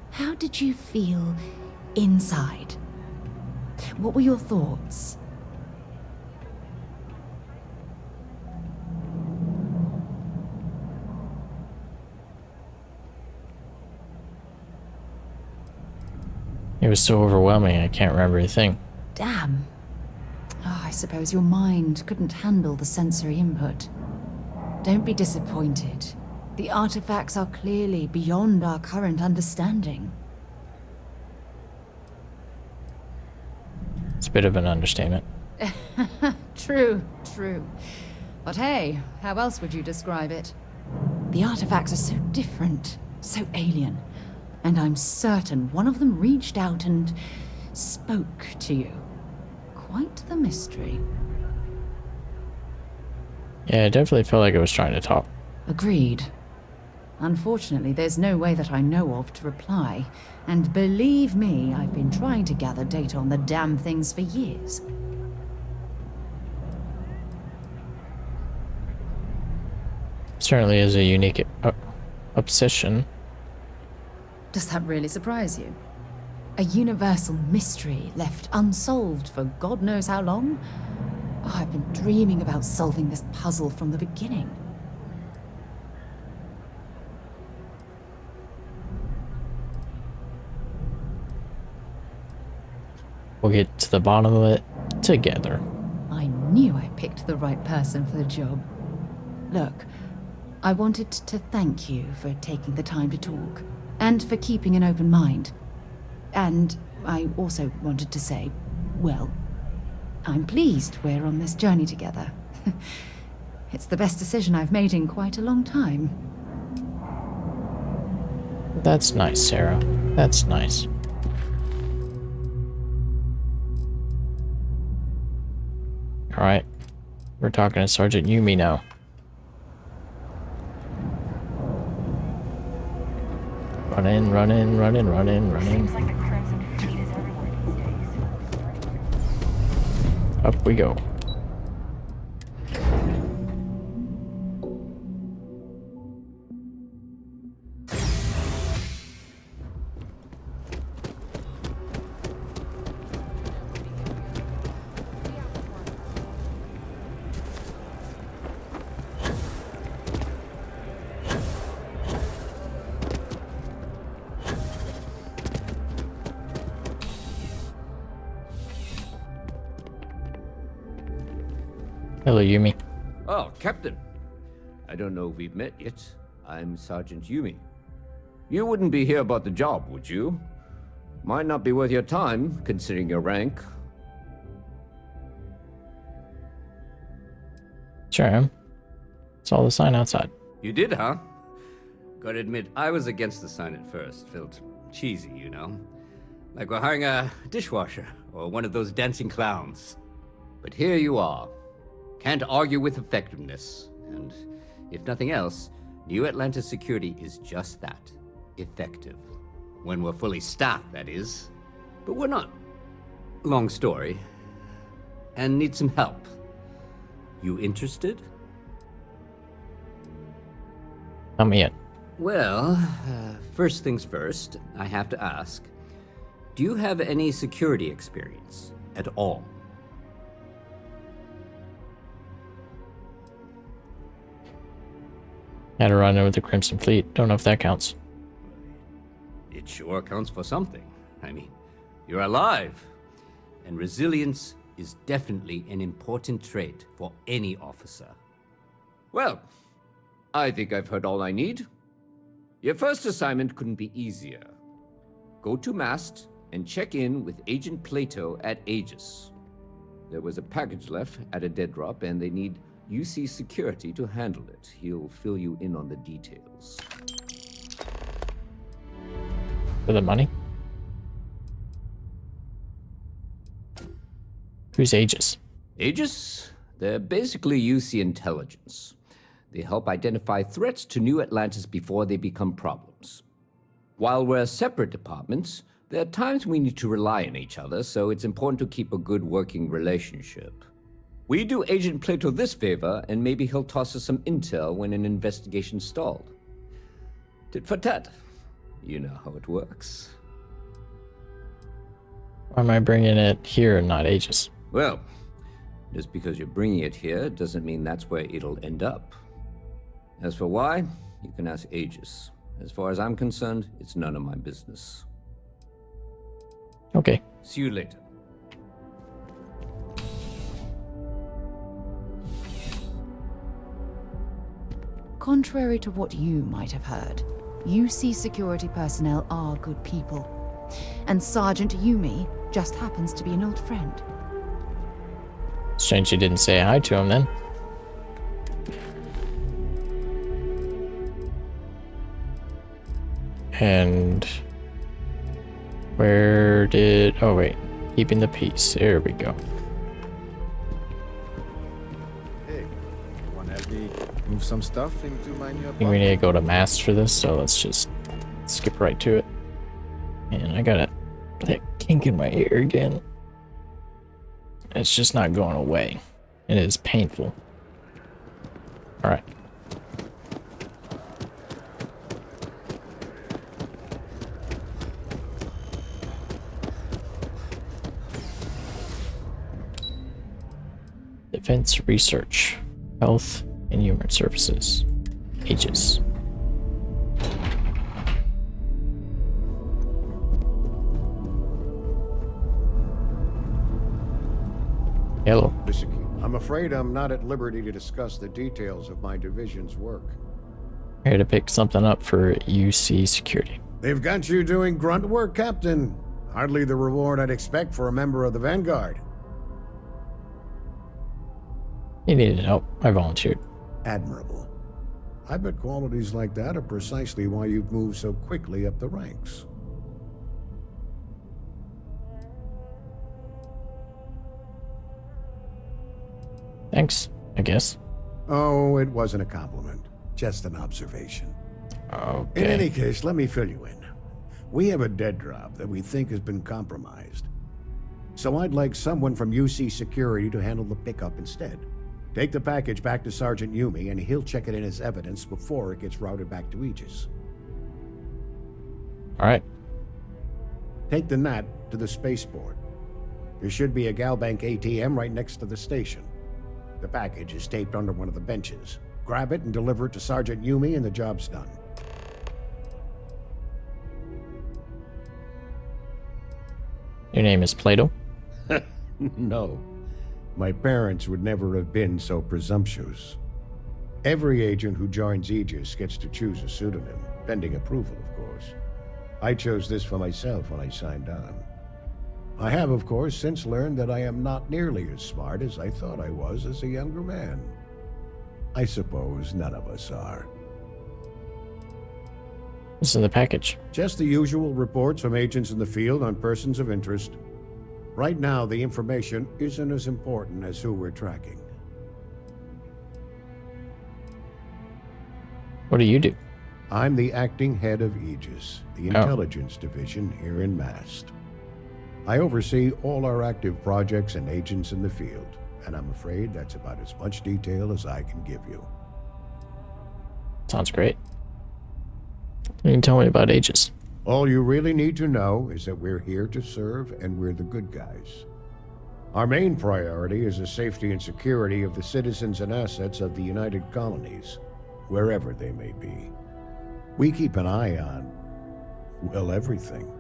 How did you feel inside? What were your thoughts? It was so overwhelming, I can't remember a thing. Damn. Oh, I suppose your mind couldn't handle the sensory input. Don't be disappointed. The artifacts are clearly beyond our current understanding. It's a bit of an understatement. True. But hey, how else would you describe it? The artifacts are so different, so alien. And I'm certain one of them reached out and spoke to you. Quite the mystery. Yeah, it definitely felt like it was trying to talk. Agreed. Unfortunately, there's no way that I know of to reply. And believe me, I've been trying to gather data on the damn things for years. Certainly is a unique obsession. Does that really surprise you? A universal mystery left unsolved for God knows how long? Oh, I've been dreaming about solving this puzzle from the beginning. We'll get to the bottom of it together. I knew I picked the right person for the job. Look, I wanted to thank you for taking the time to talk, and for keeping an open mind. And I also wanted to say, well, I'm pleased we're on this journey together. It's the best decision I've made in quite a long time. That's nice, Sarah. That's nice. Alright. We're talking to Sergeant Yumi now. Run in, run in, run in, run in, run in. Seems like the Crimson Fleet is everywhere these days. Up we go. Hello, Yumi. Oh, Captain. I don't know if we've met yet. I'm Sergeant Yumi. You wouldn't be here about the job, would you? Might not be worth your time, considering your rank. Sure am. Saw the sign outside. You did, huh? Gotta admit, I was against the sign at first. Felt cheesy, you know? Like we're hiring a dishwasher, or one of those dancing clowns. But here you are. Can't argue with effectiveness. And if nothing else, New Atlantis security is just that. Effective. When we're fully staffed, that is. But we're not. Long story. And need some help. You interested? Not me yet. Well, first things first, I have to ask. Do you have any security experience at all? Had a run with the Crimson Fleet. Don't know if that counts. It sure counts for something. I mean, you're alive. And resilience is definitely an important trait for any officer. Well, I think I've heard all I need. Your first assignment couldn't be easier. Go to Mast and check in with Agent Plato at Aegis. There was a package left at a dead drop, and they need UC security to handle it. He'll fill you in on the details. For the money? Who's Aegis? Aegis? They're basically UC intelligence. They help identify threats to New Atlantis before they become problems. While we're separate departments, there are times we need to rely on each other, so it's important to keep a good working relationship. We do Agent Plato this favor, and maybe he'll toss us some intel when an investigation stalled. Tit for tat. You know how it works. Why am I bringing it here and not Aegis? Well, just because you're bringing it here doesn't mean that's where it'll end up. As for why, you can ask Aegis. As far as I'm concerned, it's none of my business. Okay. See you later. Contrary to what you might have heard, UC security personnel are good people. And Sergeant Yumi just happens to be an old friend. Strange you didn't say hi to him then. And where did... Oh wait, keeping the peace. There we go. Hey, want to help me move some stuff into my new I think we need to go to Mast for this, so let's just skip right to it. And I got that kink in my ear again. It's just not going away. It is painful. Alright. Defense Research, Health and Human Services, Aegis. Hello. I'm afraid I'm not at liberty to discuss the details of my division's work. Here to pick something up for UC security. They've got you doing grunt work, Captain. Hardly the reward I'd expect for a member of the Vanguard. You needed help. I volunteered. Admirable. I bet qualities like that are precisely why you've moved so quickly up the ranks. Thanks, I guess. Oh, it wasn't a compliment. Just an observation. Okay. In any case, let me fill you in. We have a dead drop that we think has been compromised. So I'd like someone from UC Security to handle the pickup instead. Take the package back to Sergeant Yumi, and he'll check it in as evidence before it gets routed back to Aegis. Alright. Take the NAT to the spaceport. There should be a Galbank ATM right next to the station. The package is taped under one of the benches. Grab it and deliver it to Sergeant Yumi, and the job's done. Your name is Plato? No. My parents would never have been so presumptuous. Every agent who joins Aegis gets to choose a pseudonym, pending approval, of course. I chose this for myself when I signed on. I have, of course, since learned that I am not nearly as smart as I thought I was as a younger man. I suppose none of us are. What's in the package? Just the usual reports from agents in the field on persons of interest. Right now, the information isn't as important as who we're tracking. What do you do? I'm the acting head of Aegis, the intelligence division here in Mast. I oversee all our active projects and agents in the field, and I'm afraid that's about as much detail as I can give you. Sounds great. You can tell me about Aegis. All you really need to know is that we're here to serve and we're the good guys. Our main priority is the safety and security of the citizens and assets of the United Colonies, wherever they may be. We keep an eye on, well, everything.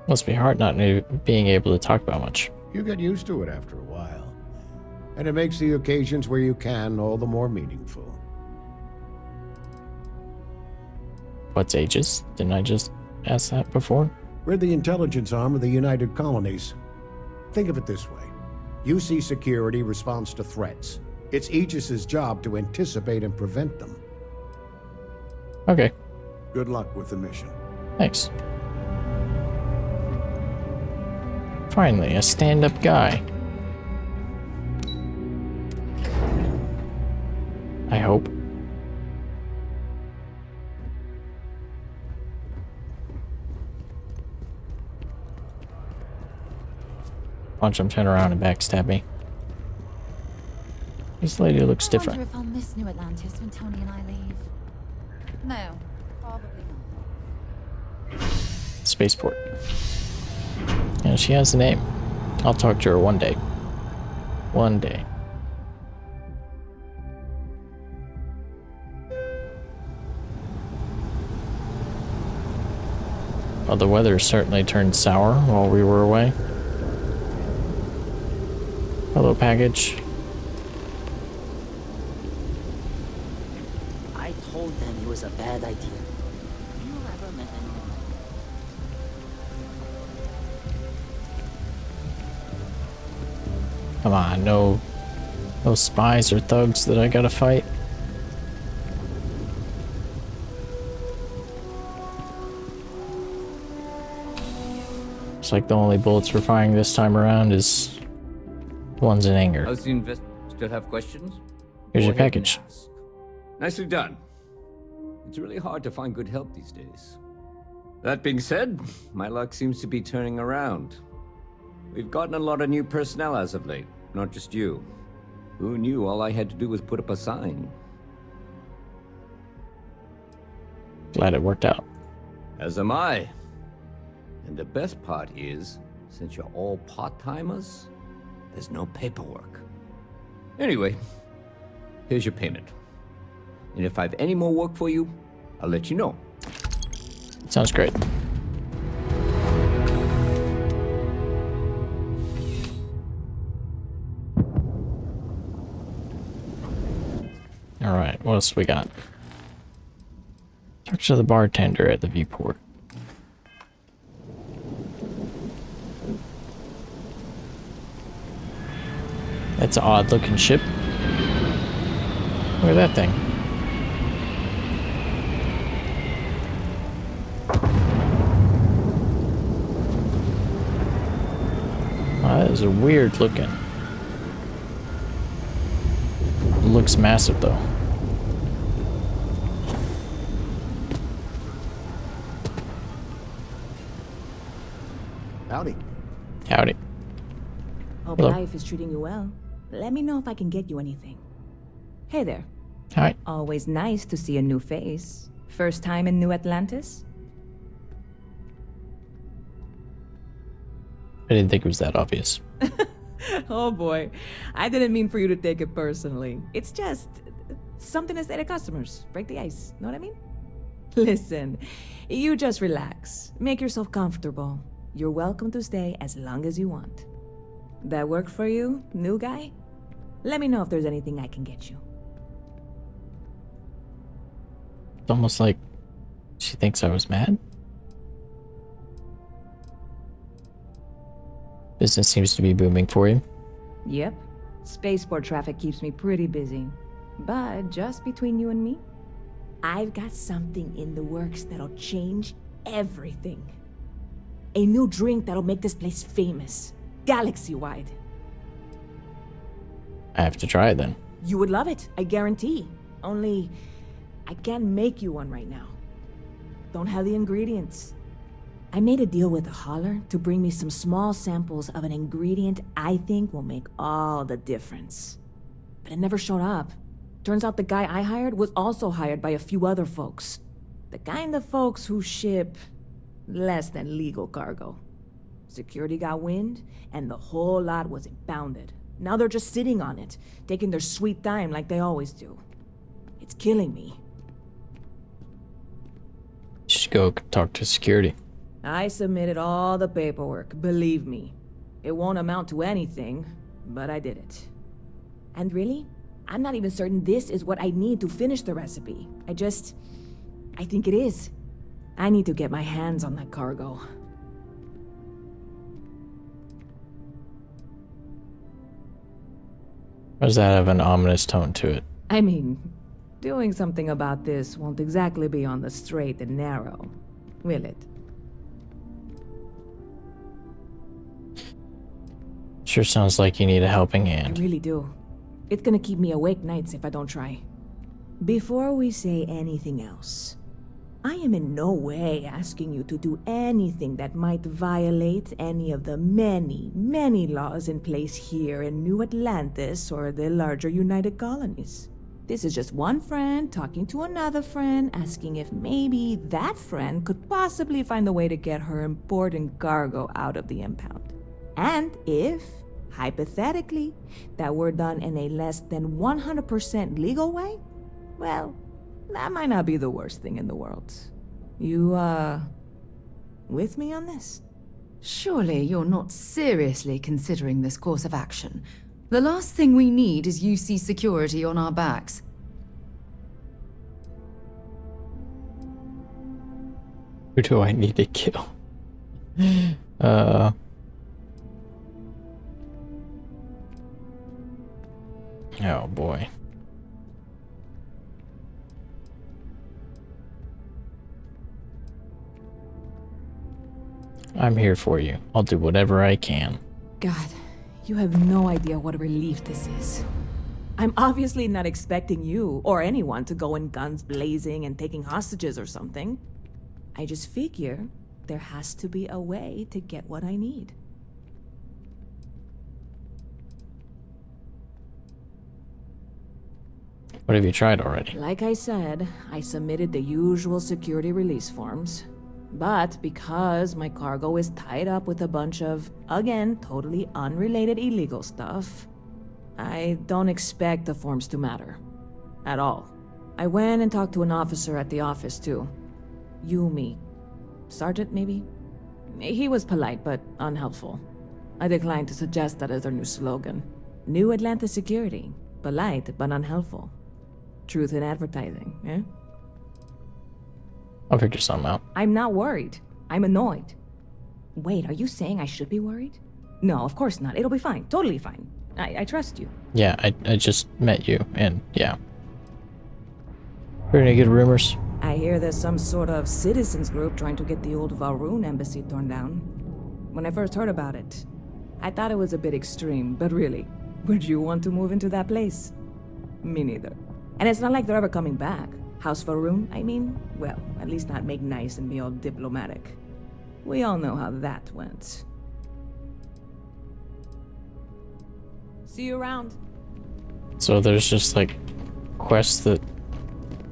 Must be hard not being able to talk about much. You get used to it after a while, and it makes the occasions where you can all the more meaningful. What's Aegis? Didn't I just ask that before? We're the intelligence arm of the United Colonies. Think of it this way. UC security responds to threats. It's Aegis's job to anticipate and prevent them. Okay. Good luck with the mission. Thanks. Finally, a stand-up guy. I hope. Watch him turn around and backstab me. This lady looks different. I wonder if I'll miss New Atlantis when Tony and I leave. No, probably not. Spaceport. Yeah, she has a name. I'll talk to her one day. One day. Well, the weather certainly turned sour while we were away. Hello, package. I told them it was a bad idea. You ever met anyone? Come on, no spies or thugs that I gotta fight. Looks like the only bullets we're firing this time around is ones in anger. How's the invest? Still have questions? Here's your Go ahead and package. ask. Nicely done. It's really hard to find good help these days. That being said, my luck seems to be turning around. We've gotten a lot of new personnel as of late, not just you. Who knew all I had to do was put up a sign? Glad it worked out. As am I. And the best part is, since you're all part-timers, there's no paperwork. Anyway, here's your payment. And if I have any more work for you, I'll let you know. Sounds great. Alright, what else we got? Talk to the bartender at the viewport. That's an odd looking ship. Look at that thing. Wow, that is a weird looking. It looks massive though. Howdy. Howdy. Hope Hello. life is treating you well. Let me know if I can get you anything. Hey there. Hi. Always nice to see a new face. First time in New Atlantis? I didn't think it was that obvious. Oh boy. I didn't mean for you to take it personally. It's just Something to say to customers. Break the ice. Know what I mean? Listen, you just relax. Make yourself comfortable. You're welcome to stay as long as you want. That work for you, new guy? Let me know if there's anything I can get you. It's almost like she thinks I was mad. Business seems to be booming for you. Yep. Spaceport traffic keeps me pretty busy. But just between you and me, I've got something in the works that'll change everything. A new drink that'll make this place famous. Galaxy-wide. I have to try it then. You would love it, I guarantee. Only, I can't make you one right now. Don't have the ingredients. I made a deal with a hauler to bring me some small samples of an ingredient I think will make all the difference. But it never showed up. Turns out the guy I hired was also hired by a few other folks. The kind of folks who ship less than legal cargo. Security got wind, and the whole lot was impounded. Now they're just sitting on it, taking their sweet time like they always do. It's killing me. You should go talk to security. I submitted all the paperwork, believe me. It won't amount to anything, but I did it. And really, I'm not even certain this is what I need to finish the recipe. I think it is. I need to get my hands on that cargo. Does that have an ominous tone to it? I mean, doing something about this won't exactly be on the straight and narrow, will it? Sure sounds like you need a helping hand. I really do. It's gonna keep me awake nights if I don't try. Before we say anything else, I am in no way asking you to do anything that might violate any of the many, many laws in place here in New Atlantis or the larger United Colonies. This is just one friend talking to another friend, asking if maybe that friend could possibly find a way to get her important cargo out of the impound. And if, hypothetically, that were done in a less than 100% legal way, well, that might not be the worst thing in the world. You, with me on this? Surely you're not seriously considering this course of action. The last thing we need is UC security on our backs. Who do I need to kill? Oh boy. I'm here for you. I'll do whatever I can. God, you have no idea what a relief this is. I'm obviously not expecting you or anyone to go in guns blazing and taking hostages or something. I just figure there has to be a way to get what I need. What have you tried already? Like I said, I submitted the usual security release forms. But because my cargo is tied up with a bunch of, again, totally unrelated illegal stuff, I don't expect the forms to matter. At all. I went and talked to an officer at the office, too. Yumi. Sergeant, maybe? He was polite, but unhelpful. I declined to suggest that as their new slogan. New Atlantis Security. Polite, but unhelpful. Truth in advertising, eh? I'll figure something out. I'm not worried. I'm annoyed. Wait, are you saying I should be worried? No, of course not. It'll be fine. Totally fine. I trust you. Yeah, I just met you, and yeah. Heard any good rumors? I hear there's some sort of citizens group trying to get the old Valroon embassy torn down. When I first heard about it, I thought it was a bit extreme, but really, would you want to move into that place? Me neither. And it's not like they're ever coming back. House Valroon, I mean, well, at least not make nice and be all diplomatic. We all know how that went. See you around. So there's just like quests that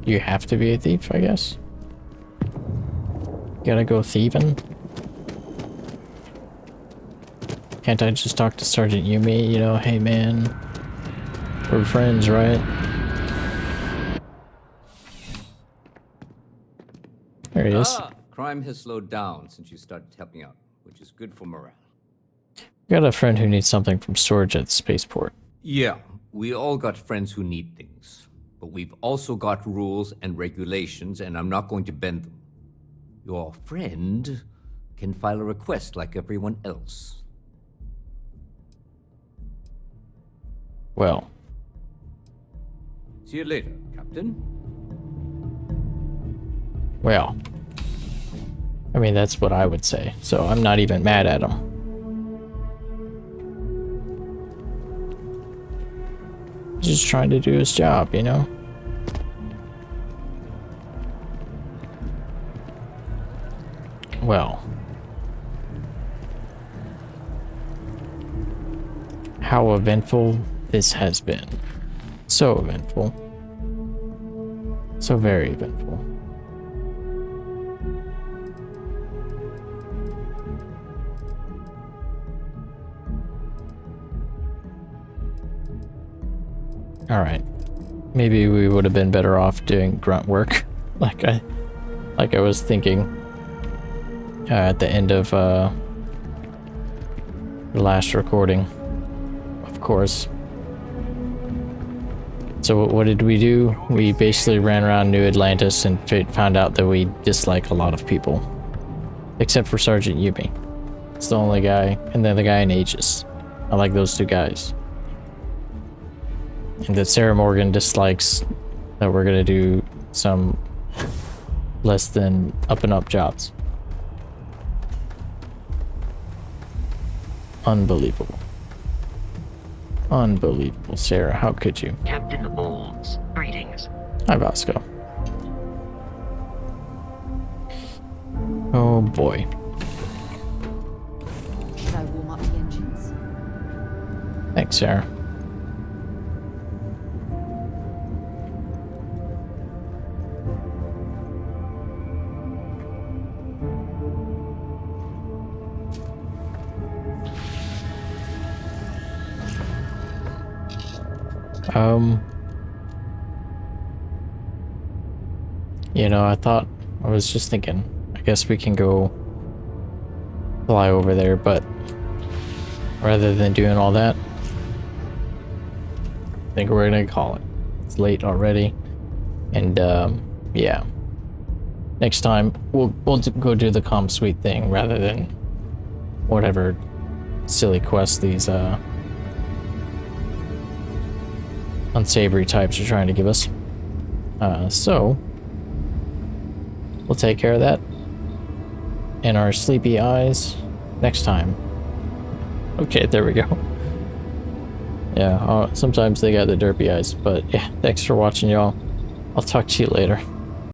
you have to be a thief, I guess. Gotta go thieving. Can't I just talk to Sergeant Yumi, you know, hey man, we're friends, right? There he is. Crime has slowed down since you started helping out, which is good for morale. Got a friend who needs something from storage at the spaceport. Yeah, we all got friends who need things. But we've also got rules and regulations, and I'm not going to bend them. Your friend can file a request like everyone else. Well. See you later, Captain. Well. I mean, that's what I would say, so I'm not even mad at him. Just trying to do his job, you know? Well. How eventful this has been. So eventful. So very eventful. Alright. Maybe we would have been better off doing grunt work. like I was thinking at the end of the last recording. Of course. So what did we do? We basically ran around New Atlantis and found out that we dislike a lot of people. Except for Sergeant Yumi. It's the only guy, and then the guy in Aegis. I like those two guys. And that Sarah Morgan dislikes that we're gonna do some less than up and up jobs. Unbelievable. Unbelievable, Sarah. How could you? Captain Olds, greetings. Hi, Vasco. Oh boy. Should I warm up the engines? Thanks, Sarah. You know, I was just thinking, I guess we can go fly over there, but rather than doing all that, I think we're gonna call it. It's late already, and yeah. Next time, we'll go do the comm suite thing rather than whatever silly quest these unsavory types are trying to give us. So we'll take care of that in our sleepy eyes next time. Okay, there we go. Yeah, sometimes they got the derpy eyes, but yeah, thanks for watching, y'all. I'll talk to you later.